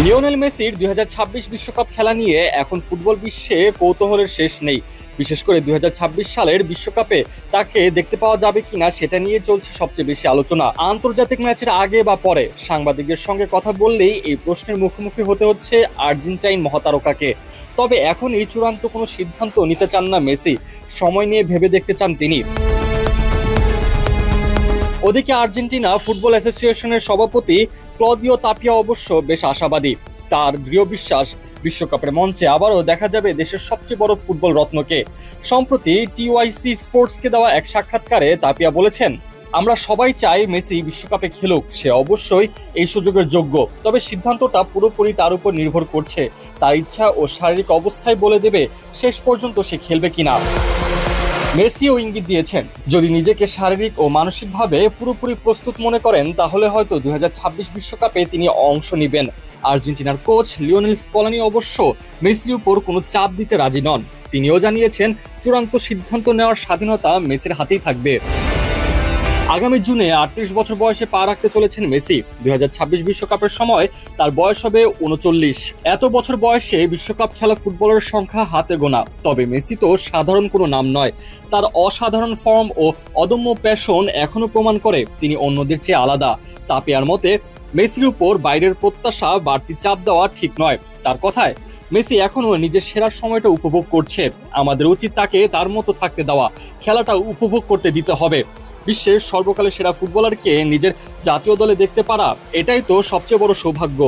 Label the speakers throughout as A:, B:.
A: Lionel মেসির ২০২৬ বিশ্বকাপ খেলা নিয়ে এখন ফুটবল বিশ্বে কৌতূহলের শেষ নেই। বিশেষ করে ২০২৬ সালের বিশ্বকাপে তাকে দেখতে পাওয়া যাবে কিনা সেটা নিয়ে চলছে সবচেয়ে বেশি আলোচনা। আন্তর্জাতিক ম্যাচের আগে বা পরে সাংবাদিকদের সঙ্গে কথা বললেই এই প্রশ্নের মুখোমুখি হতে হচ্ছে আর্জেন্টাইন মহাতারকাকে। তবে এখনই চূড়ান্ত কোনো সিদ্ধান্ত নিতে চান না মেসি, সময় নিয়ে ভেবে দেখতে চান তিনি। ওদিকে আর্জেন্টিনা ফুটবল অ্যাসোসিয়েশনের সভাপতি ক্লদিও তাপিয়া অবশ্য বেশ আশাবাদী। তার দৃঢ় বিশ্বাস, বিশ্বকাপের মঞ্চে আবারও দেখা যাবে দেশের সবচেয়ে বড় ফুটবল রত্নকে। সম্প্রতি টিওয়াইসি স্পোর্টসকে দেওয়া এক সাক্ষাৎকারে তাপিয়া বলেছেন, আমরা সবাই চাই মেসি বিশ্বকাপে খেলুক, সে অবশ্যই এই সুযোগের যোগ্য। তবে সিদ্ধান্তটা পুরোপুরি তার উপর নির্ভর করছে। তার ইচ্ছা ও শারীরিক অবস্থায় বলে দেবে শেষ পর্যন্ত সে খেলবে কিনা। মেসিও ইঙ্গিত দিয়েছেন, যদি নিজেকে শারীরিক ও মানসিকভাবে পুরোপুরি প্রস্তুত মনে করেন তাহলে হয়তো ২০২৬ বিশ্বকাপে তিনি অংশ নেবেন। আর্জেন্টিনার কোচ লিওনেল স্কলানি অবশ্য মেসির উপর কোনো চাপ দিতে রাজি নন। তিনিও জানিয়েছেন, চূড়ান্ত সিদ্ধান্ত নেওয়ার স্বাধীনতা মেসির হাতেই থাকবে। আগামী জুনে ৩৮ বছর বয়সে পা রাখতে চলেছেন মেসি। ২০২৬ বিশ্বকাপের সময় তার বয়স হবে ৩৯। এত বছর বয়সে বিশ্বকাপ খেলা ফুটবলারের সংখ্যা হাতে গোনা। তবে মেসি তো সাধারণ কোনো নাম নয়। তার অসাধারণ ফর্ম ও অদম্য প্যাশন এখনো প্রমাণ করে তিনি অন্যদের চেয়ে আলাদা। তাপিয়ার মতে, মেসির উপর বাইরের প্রত্যাশা বাড়তি চাপ দেওয়া ঠিক নয়। তার কথায়, মেসি এখনো নিজের সেরা সময়টা উপভোগ করছে। আমাদের উচিত তাকে তার মতো থাকতে দেওয়া, খেলাটা উপভোগ করতে দিতে হবে। বিশ্বের সর্বকালের সেরা ফুটবলারকে নিজের জাতীয় দলে দেখতে পারা, এটাই তো সবচেয়ে বড় সৌভাগ্য।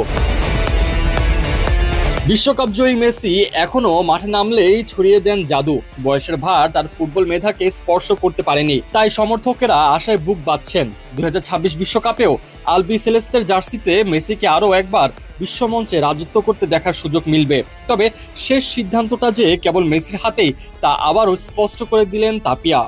A: বিশ্বকাপ জয়ী মেসি এখনো মাঠে নামলেই ছড়িয়ে দেন জাদু। বয়সের ভার তার ফুটবল মেধাকে স্পর্শ করতে পারেনি, তাই সমর্থকেরা আশায় বুক বাঁধছেন ২০২৬ বিশ্বকাপেও আলবি সেলেস্তের জার্সিতে মেসিকে আরও একবার বিশ্বমঞ্চে রাজত্ব করতে দেখার সুযোগ মিলবে। তবে শেষ সিদ্ধান্তটা যে কেবল মেসির হাতেই, তা আবারও স্পষ্ট করে দিলেন তাপিয়া।